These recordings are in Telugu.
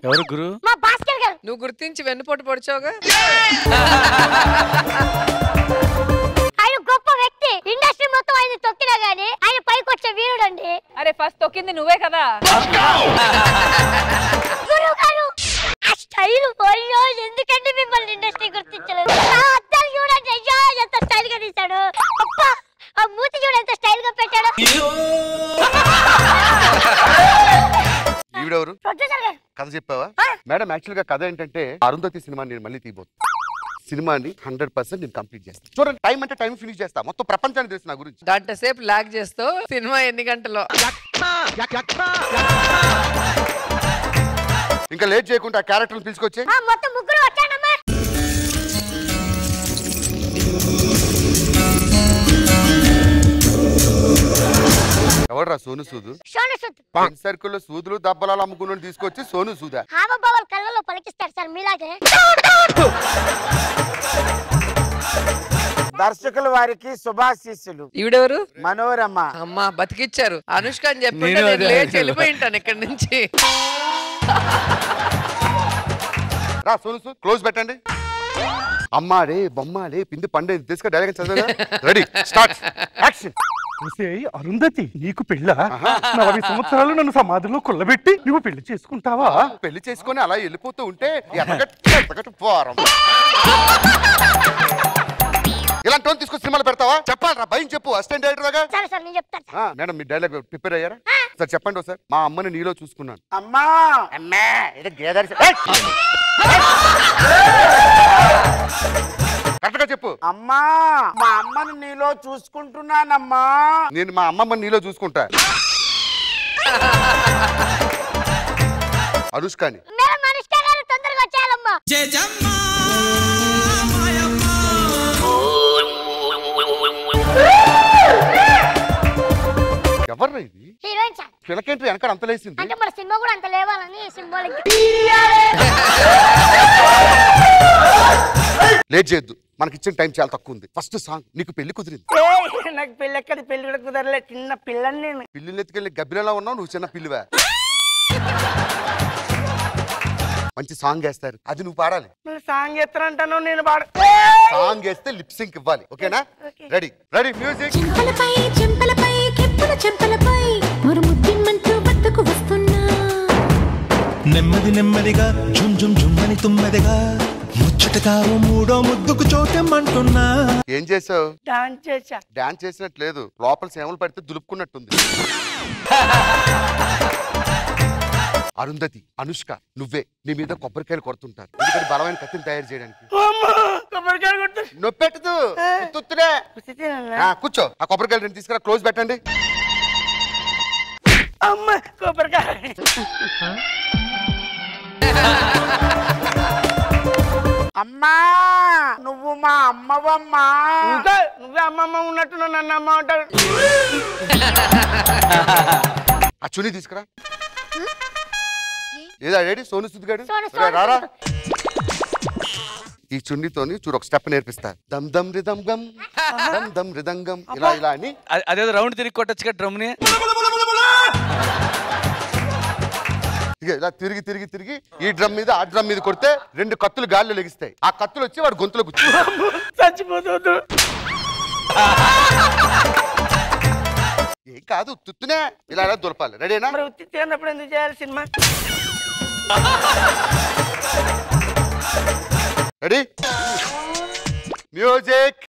ఎవరు గురు? మా భాస్కర్ గారు. నువ్వు గుర్తించి వెన్నుపోటు పొడిచావుగా. ఆయన గొప్ప వ్యక్తి, ఇండస్ట్రీ మొత్తం ఆయన తొక్కినా గానీ ఆయన పైకి వచ్చే వీరుడు అండి. అరే ఫస్ట్ తొక్కింది నువ్వే కదా. గురువు గారు ఆ స్టైల్ పోయో, ఎందుకంటే మిమ్మల్ని ఇండస్ట్రీ గుర్తించలేదు. అద్దరు చూడండి, అయ్యో ఎంత స్టైల్ గా తీశాడు. అబ్బా ఆ మూతి చూడు ఎంత స్టైల్ గా పెట్టాడు. ఈవిడెవరు? ప్రొడ్యూసర్ గారు. కథ చెప్పావా? మేడం యాక్చువల్ గా కథ ఏంటంటే అరుంధతి సినిమా నేను మళ్ళీ తీయబోతున్నా. సినిమాని 100% నేను కంప్లీట్ చేస్తాను. చూడండి, టైం అంటే టైం ఫినిష్ చేస్తా. మొత్తం ప్రపంచానికి తెలుసు నా గురించి. గంట సేపు లాగ్ చేస్తావు. సినిమా ఎన్ని గంటలో? ఇంకా లేట్ చేయకుండా ఆ క్యారెక్టర్ని పిలుచుకొచ్చే. మొత్తం ముగ్గురు వచ్చానమ్మా. ఎవడరా సోను సూదు? సోను సూద్. పెన్ సర్కిల్ లో సూదులు దబ్బలాలు అమ్ముకుని తీసుకొచ్చి సోను సూదా? హావభావాలు కళ్ళలో పలికిస్తారు సార్ మీలాగే. దర్శకుల వారికి శుభాశీస్సులు. ఈవిడెవరు? మనోరమ. అమ్మా బతికిచ్చారు. అనుష్క అని చెప్తుంటే నేను లేచి వెళ్ళిపోయి ఉంటాను ఇక్కడి నుంచి. రా సోను సూద్, క్లోజ్ పెట్టండి. అమ్మాడే బొమ్మాడే పిండి పండే తీసుకు డైలాగ్ చదివా. Ready start action. అరుంధతి, నీకు పెళ్ళా? 40 సంవత్సరాలు నన్ను సమాధిలో కొల్లబెట్టి నువ్వు పెళ్లి చేసుకుంటావా? పెళ్లి చేసుకొని అలా వెళ్ళిపోతూ ఉంటే ఎత్తగట్టు పోరం. ఇలాంటి వాళ్ళు తీసుకొని సినిమాలు పెడతావా? చెప్పాలరా, భయం చెప్పు. అసిస్టెంట్ డైరెక్టర్ దాకా. సరే సార్ నేను చెప్తాను. మేడం మీ డైలాగ్ ప్రిపేర్ అయ్యారా? సార్ చెప్పండి సార్. మా అమ్మని నీలో చూసుకున్నాను. అమ్మా అమ్మా ఇది గేదర్. కరెక్ట్ గా చెప్పు. అమ్మా మా అమ్మని నీలో చూసుకుంటున్నానమ్మా. నేను మా అమ్మమ్మని నీలో చూసుకుంటా. అనుష్కని. మేడం అనుష్క గారు తొందరగా వచ్చేయాలమ్మా. ఎవర్రా ఇది? Heroine sir. పిల్లకేంటి వెనకాల అంత లేసింది? అంటే మన సినిమా కూడా అంత లేవాలని సింబాలిక్. లేట్ చేయొద్దు, మనకి ఇచ్చిన టైం చాలా తక్కువ ఉంది. First song. నీకు పెళ్లి కుదిరింది? నాకు పెళ్ళి ఎక్కడ, పెళ్లి కూడా కుదరలే. చిన్న పిల్లని నేను. పిల్లిని ఎత్తుకెళ్ళి గబ్బిలలా ఉన్నావు, నువ్వు చిన్న పిల్లివా? మంచి సాంగ్ వేస్తారు, అది నువ్వు పాడాలి. సాంగ్ ఎత్తనంటాను నేను పాడ. సాంగ్ వేస్తే లిప్ సింక్ ఇవ్వాలి. ఓకేనా? Ready ready music. చెంపలపై చెంపలపై కెప్పుల చెంపలపై ఒక ముద్దిమంటూ వద్దకు వస్తున్నా. నెమ్మది నెమ్మదిగా జుమ్ జుమ్ జుమ్మని తుమ్మెదగా ముచ్చటగా మూడో ముద్దుకు చోటెమ్మంటున్నా. ఏం చేసావు? డాన్స్ చేసా. డాన్స్ చేసినట్లేదు, లోపల సేమలు పడితే దులుపుకున్నట్టుంది. అరుంధతి, అనుష్క, నువ్వే. నీ మీద కొబ్బరికాయలు కొడుతుంటారు, ఎందుకంటే బలమైన కత్తిని తయారు చేయడానికి. నొప్పెట్టదు, తుత్తుడే. కూర్చో. ఆ కొబ్బరికాయలు రెండు తీసుకురా, క్లోజ్ పెట్టండి. అమ్మ కొబ్బరికాయ. అమ్మా నువ్వు మా అమ్మవమ్మా. నువ్వే అమ్మమ్మ ఉన్నట్టు నన్ను అమ్మ అంటాడు. ఆ చున్నీ తీసుకురా. ఏదా రెడీ? సోను సూద్ గారు రారా. ఈ చున్నీతోని చూడు ఒక స్టెప్ నేర్పిస్తా. దమ్ దమ్ రిదం గమ్ దమ్ దమ్ రిదంగం, ఇలా ఇలా అని. అదేదో రౌండ్ తిరిగి కొట్టొచ్చుగా డ్రమ్ ని. ఇలా తిరిగి తిరిగి తిరిగి ఈ డ్రమ్ మీద ఆ డ్రమ్ మీద కొడితే రెండు కత్తులు గాల్లో లెగిస్తాయి. ఆ కత్తులు వచ్చి వాడు గొంతులో గుచ్చు. చచ్చిపోతుంది. ఏం కాదు, తుత్తునే ఇలా ఇలా దొరపాలి. రెడీనా? మరి ఉత్తి తిన్నప్పుడు ఎందుకు చేయాలి సినిమా? Ready music.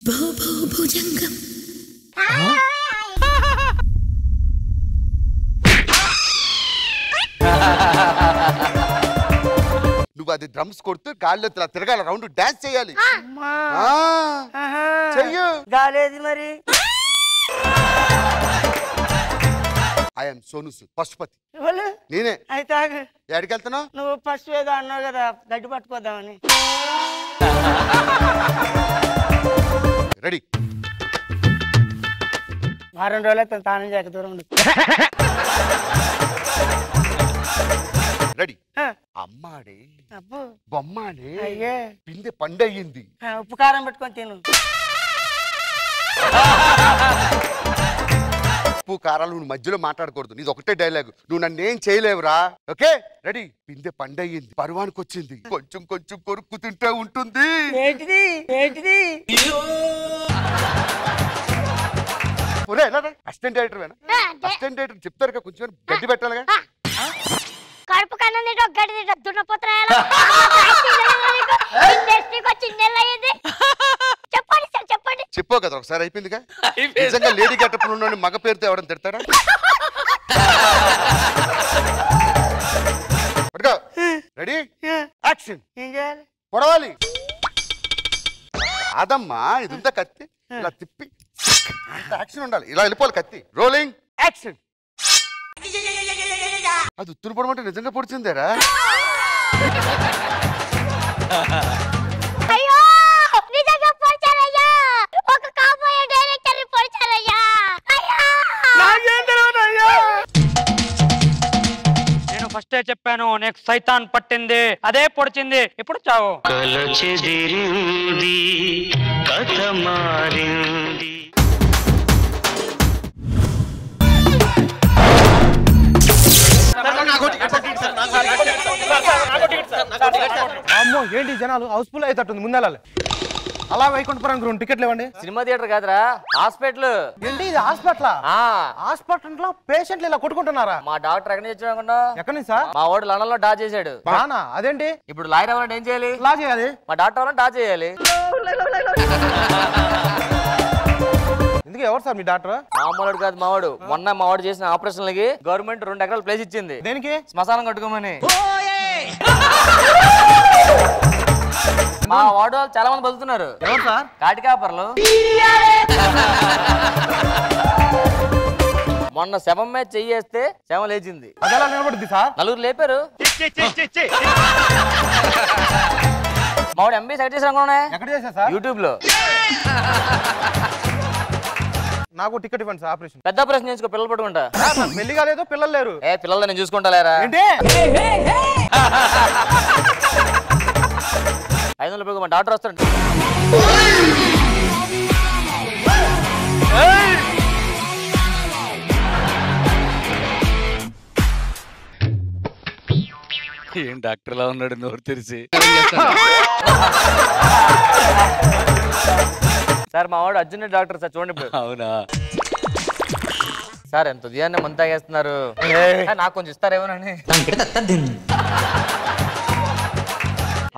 నువ్వు అది డ్రమ్స్ కొడుతూ గాల్లో తిరగాల, రౌండ్ డాన్స్ చేయాలి. చెయ్యు. గాలేది మరి. ఐఎమ్ సోను సూద్, పశుపతి. ఎవరు? నేనే. అయితే ఎక్కడికి వెళ్తున్నావు? నువ్వు ఫస్ట్ ఏదో అన్నావు కదా, గడ్డి పట్టుకోదామని. రెడీ. వారం రోజులు తానం చేయక దూరం ఉండు. రెడీ. అమ్మాడే అబ్బో బొమ్మాడే అయ్యే పిందె పండయ్యింది. ఉప్పు కారం పెట్టుకొని తిను. ఉప్పు కారాలు నువ్వు మధ్యలో మాట్లాడకూడదు. నీది ఒకటే డైలాగ్, నువ్వు నన్ను ఏం చేయలేవురా. Okay ready? పిందె పండయింది, పరువానికి వచ్చింది, కొంచెం కొంచెం కొరుక్కు తింటే ఉంటుంది. అసిస్టెంట్ డైరెక్టర్ అసిస్టెంట్ డైరెక్టర్ చెప్తారు కొంచెం గడ్డి పెట్టాలిగా. కడుపు కన్నా తింటో గడ్డి తింటో దున్నపోతున్నా చెప్పండి సార్ చెప్పండి. చెప్పావు కదా ఒకసారి, అయిపోయిందిగా. నిజంగా లేడీ గెటప్ ఉన్న మగ పేరుతో ఎవరైనా తిడతారా? Ready action. పొడవాలి కాదమ్మా, ఇది ఉందా కత్తి, ఇలా తిప్పి యాక్షన్ ఉండాలి, ఇలా వెళ్ళిపోవాలి కత్తి. Rolling action. అది ఉత్తురు పొడమంటే నిజంగా పొడిచిందేరా? అయ్యో నిజంగా పొడిచారయ్యా, ఒక కాబోయే డైరెక్టర్ ని పొడిచారయ్యా. నేను ఫస్టే చెప్పాను, నీకు సైతాన్ పట్టింది, అదే పొడిచింది. ఇప్పుడు చావు. కథ మారింది. అమ్మో ఏంటి జనాలు హౌస్ఫుల్ అవుతుంది. ముందెళ్ళాలి. అలా వైకుంఠపురం గ్రౌండ్ టికెట్లు ఇవ్వండి. సినిమా థియేటర్ కాదురా, హాస్పిటల్. ఏంటి ఇది హాస్పిటల్? హాస్పిటల్ లో పేషెంట్లు ఇలా కొట్టుకుంటున్నారా? మా డాక్టర్ ఎక్కడి నుంచి వచ్చాకుండా. ఎక్కడి నుంచి సార్? మా వాడు లండన్ లో డా చేశాడు. అదేంటి? ఇప్పుడు లాయర్ అవ్వాలంటే ఏం చేయాలి? లా చేయాలి. మా డాక్టర్ అవ్వాలంటే డా చేయాలి. ఎందుకు ఎవరు సార్ మీ డాక్టర్? మామూలు కాదు మావాడు. మొన్న మావాడు చేసిన ఆపరేషన్లకి గవర్నమెంట్ 2 ఎకరాలు ప్లేస్ ఇచ్చింది. దేనికి? శ్మశానం కట్టుకోమని. మా వాడు వాళ్ళు చాలా మంది బతుకుతున్నారు. ఎవరు సార్? కాటికాపర్లు. మొన్న శవం మీద చెయ్యేస్తే శవం లేచింది. అదెలా నిలబడుద్ది సార్? నలుగురు లేపారు. మావాడు ఎంబీ సెట్ చేసాను అనుకున్నా. ఎక్కడ చేశా సార్? యూట్యూబ్ లో. నాకు టికెట్ ఇవ్వండి సార్. ఆపరేషన్ పెద్ద ఆపరేషన్ చేసుకో, పిల్లలు పట్టుకుంటా. పెళ్లి కాలేదు, పిల్లలు లేరు. పిల్లలు నేను చూసుకుంటా లేరా? ఏంటి 500 రూపాయలు మా డాక్టర్ వస్తాడు. ఏం డాక్టర్ లా ఉన్నాడు నోరు తెరిచి. సార్ మా వాడు అర్జున్ డాక్టర్ సార్, చూడండి ఇప్పుడు. అవునా సార్ ఎంత ఉదయాన్నే మందు తాగేస్తున్నారు, నాకు కొంచెం ఇస్తారేమోనని.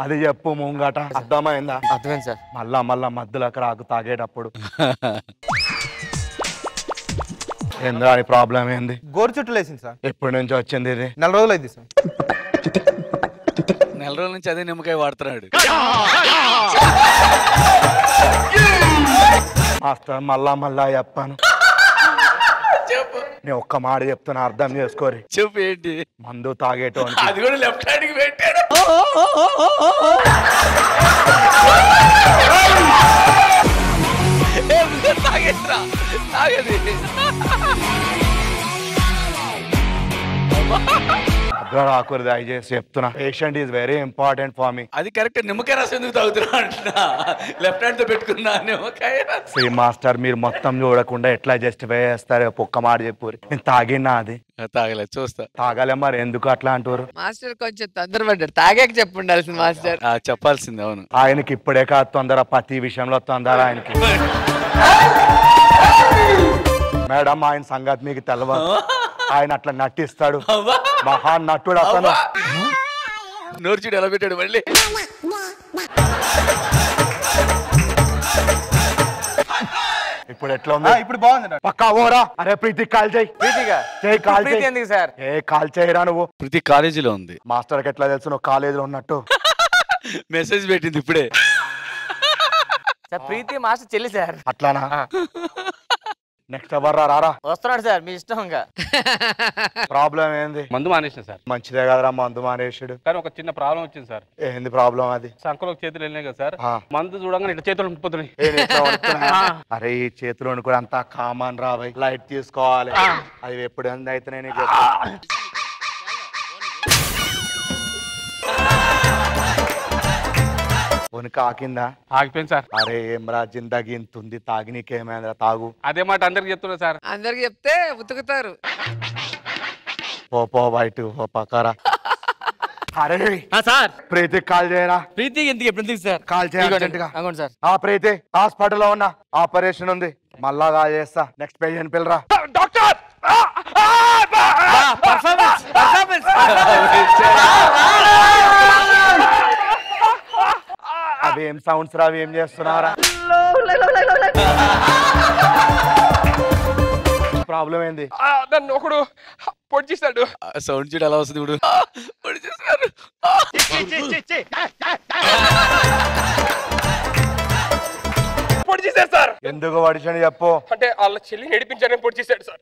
అది చెప్పు ముంగట. అర్థమైందా? అర్థమైంది సార్. మళ్ళా మధ్యలో అక్కడ ఆకు తాగేటప్పుడు ఏందా ప్రాబ్లం ఏంది? గోరు చుట్టూ లేసింది సార్. ఎప్పటి నుంచి వచ్చింది ఇది? 4 రోజులు అయింది సార్. 4 రోజుల నుంచి అదే నిమ్మకాయ వాడుతున్నాడు. మాస్టర్ మళ్ళా చెప్పాను, నేను ఒక్క మాట చెప్తున్నా అర్థం చేసుకోరి. చెప్పు ఏంటి? మందు తాగేటోని అది కూడా లెఫ్ట్ హ్యాండ్ కి పెట్టాడు. తాగేట్రా తాగేది. రాకూడదు దయచేసి చెప్తున్నా. Patient is very important for me. అది కరెక్ట్. నిమ్మకాయ రసం ఎందుకు తాగుతున్నా అంటున్నా. లెఫ్ట్ హ్యాండ్ తో పెట్టుకున్నా నిమ్మకాయ రసం. శ్రీ మాస్టర్ మీరు మొత్తం చూడకుండా ఎట్లా జస్టిఫై చేస్తారు? ఒక్క మాట చెప్పు. నేను తాగినా అది తాగలేదు చూస్తా. తాగాలే మరి ఎందుకు అట్లా అంటారు? మాస్టర్ కొంచెం తొందరపడ్డారు, తాగాక చెప్పుండాల్సింది మాస్టర్. చెప్పాల్సింది. అవును ఆయనకి ఇప్పుడే కాదు తొందర, ప్రతి విషయంలో తొందర ఆయనకి. మేడం ఆయన సంగతి మీకు తెలవదు. ఆయన అట్లా నటిస్తాడు, మహా నటుడు అతను. నోరు చూడు ఎలా పెట్టాడు మళ్ళీ. ఇప్పుడు ఎట్లా ఉంది? ఇప్పుడు బాగుంది. పక్కా ఓరా. అరే ప్రీతి కాల్ చేయి. ప్రీతిగా చేయి కాల్ చేయి. ఎందుకు సార్? ఏ కాల్ చేయరా నువ్వు? ప్రీతి కాలేజీలో ఉంది. మాస్టర్ కి ఎట్లా తెలుసు నువ్వు కాలేజీలో ఉన్నట్టు? మెసేజ్ పెట్టింది ఇప్పుడే. సార్ ప్రీతి మాస్టర్ చెల్లి సార్. అట్లానా? నెక్స్ట్ ఎవరు రారా? వస్తున్నాడు సార్, మీ ఇష్టం. ఇంకా ప్రాబ్లం ఏంది? మందు మానేసిన సార్. మంచిదే కదరా మందు మానేసాడు, కానీ ఒక చిన్న ప్రాబ్లం వచ్చింది సార్. ఏంది ప్రాబ్లం అది? సంకలో చేతులు వెళ్ళినాయి కదా సార్, మందు చూడంగానే ఇట్లా చేతులు ఉండిపోతున్నాయి. అరే ఈ చేతులు కూడా అంతా కామన్ రాబాయి, లైట్ తీసుకోవాలి. అది ఎప్పుడు అయితే నేను ఉనికి ఆకిందా? ఆగిపోయింది సార్. అరే ఏమ్రా జిందగీ ఇంతుంది, తాగి నీకేమైందిరా, తాగు. అదే మాట అందరికి చెప్తున్నా సార్. అందరికి చెప్తే ఉతుకుతారు. పో బయట పక్కరా. అరే సార్ ప్రీతి కాల్ చేయరా. ప్రీతి ఎందుకు ఎప్పుడు ఎందుకు సార్? కాల్ చేయాలి సార్. ఆ ప్రీతి హాస్పిటల్లో ఉన్న ఆపరేషన్ ఉంది, మళ్ళా కాల్ చేస్తా. నెక్స్ట్ పేషెంట్ పిల్లరా. డాక్టర్ అవేం సౌండ్స్ రా, అవి ఏం చేస్తున్నారా? ప్రాబ్లం ఏంది? నన్ను ఒకడు పొడి చేశాడు. సౌండ్ చూడు ఎలా వస్తుంది ఇప్పుడు. పొడి చేశారు. పొడి చేశారు సార్. ఎందుకు పడిచని చెప్పు. అంటే వాళ్ళ చెల్లిని నడిపించారని పొడి చేశాడు సార్.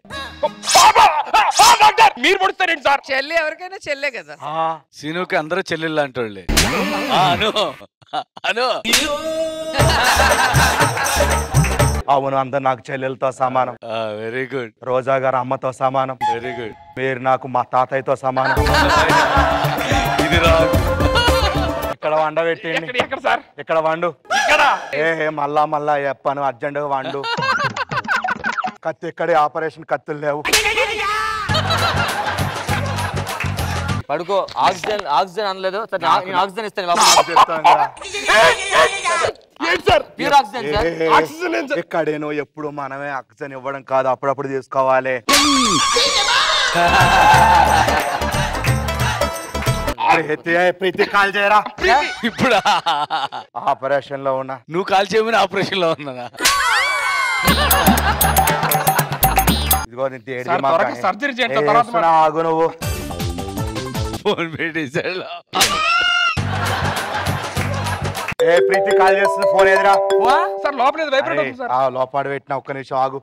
డాక్టర్ మీరు పొడుస్తారేంటి సార్? చెల్లి ఎవరికైనా చెల్లే కదా. సీనుకి అందరూ చెల్లెళ్ళు అంటోళ్ళే. అను అను అవును, అందరు నాకు చెల్లెలతో సమానం. Very good. రోజా గారు అమ్మతో సమానం. Very good. మీరు నాకు మా తాతయ్యతో సమానం. ఇది రాదు. ఇక్కడ వండ పెట్టండి. ఎక్కడ సార్? ఇక్కడ వండు. ఏ మళ్ళా చెప్పాను, అర్జెంట్ గా వండు. కత్తి ఇక్కడే, ఆపరేషన్ కత్తులు లేవు. పడుకో. ఆక్సిజన్ అనలేదు సార్. నేను ఆక్సిజన్ ఇస్తాను. Pure oxygen sir. ఇక్కడేనో ఎప్పుడు మనమే ఆక్సిజన్ ఇవ్వడం కాదు, అప్పుడప్పుడు తీసుకోవాలి. ప్రీతి కాల్ చేయరా. ఇప్పుడు ఆపరేషన్ లో ఉన్నా. నువ్వు కాల్ చేయమని ఆపరేషన్ లో ఉన్నా. ఇదిగో సర్జరీ చేయండి. ఆగు నువ్వు. ఫోన్ పెట్టేసాడు. ప్రీతి కాల్ చేస్తుంది, ఫోన్ ఎదురా సార్. లోపల వైబ్రేట్ అవుతుంది సార్. లోపల పెట్టిన, ఒక్క నిమిషం ఆగు.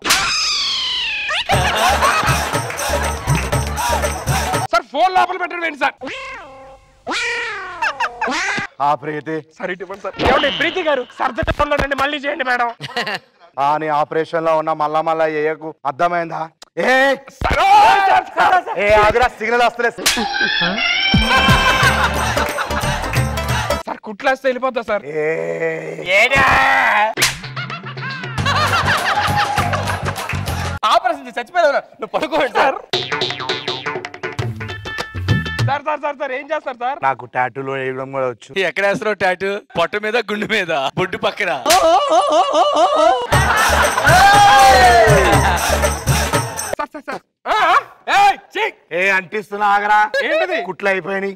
సార్ ఫోన్ లోపల పెట్టడం ఏంటి సార్? ప్రీతి సార్ ఇటు ఇవ్వండి సార్. ఏమండి ప్రీతి గారు సర్జరీ రండి, మళ్ళీ చేయండి మేడం. నీ ఆపరేషన్ లో ఉన్నా, మళ్ళా ఏయకు, అర్థమైందా? ఆగురా, సిగ్నల్ వస్తలే. సార్ కుట్లేస్తే వెళ్ళిపోతా సార్. ఆపరేషన్ చచ్చిపోయావు, నువ్వు పడుకోండి sir. Sir sir sir sir ఏం చేస్తారు సార్? నాకు టాటూలో వేయడం కూడా వచ్చు. ఎక్కడ వేస్తున్నావు టాటూ? పొట్ట మీద, గుండు మీద, బొడ్డు పక్కన. అంటిస్తున్నా, ఆగరా. ఏంటిది? కుట్లు అయిపోయినాయి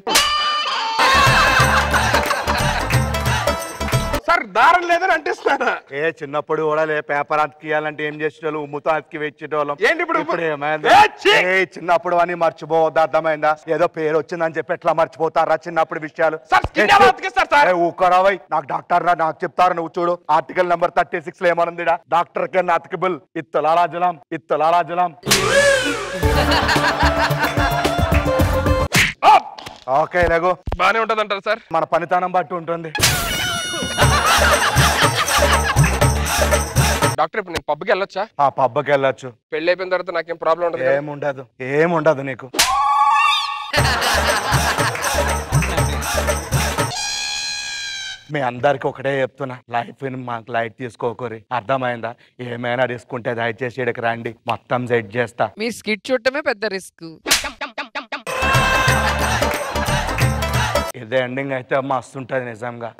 సార్. దారం లేదని అంటిస్తున్నాడా? చిన్నప్పుడు కూడా పేపర్ అతికియాలంటే ఏం చేసేటోళ్ళు, ఉమ్ముతో అతికి వచ్చేటోళ్ళం. ఏంటి ఇప్పుడు ఏమైంది? చిన్నప్పుడు అని మర్చిపోవద్దు, అర్థమైందా? ఏదో పేరు వచ్చిందని చెప్పి ఎట్లా మర్చిపోతారా చిన్నప్పుడు విషయాలు? ఊకరావై, నాకు డాక్టర్ నాకు చెప్తారు, నువ్వు చూడు. ఆర్టికల్ నెంబర్ 36 లో ఏమనుంది? డాక్టర్ కెన్ అతికిబుల్ ఇత్తలారాజలం ఇత్తలారాజలం. ఓకే లేగు, బానే ఉంటది అంటారు సార్. మన పనితనం బట్టి ఉంటుంది. డాక్టర్ ఇప్పుడు నేను పబ్కి వెళ్ళొచ్చా? పబ్కి వెళ్ళొచ్చు. పెళ్లి అయిపోయిన తర్వాత నాకేం ప్రాబ్లం ఉండదు? ఏముండదు నీకు. మీ అందరికి ఒకటే చెప్తున్నా, లైఫ్ మాకు లైట్ తీసుకోకరి, అర్థమైందా? ఏమైనా రిస్క్ ఉంటే దయచేసి ఇక్కడికి రండి, మొత్తం సెట్ చేస్తా. మీ స్కిట్ చూడటమే పెద్ద రిస్క్. ఇదే ఎండింగ్ అయితే మస్తు ఉంటది నిజంగా.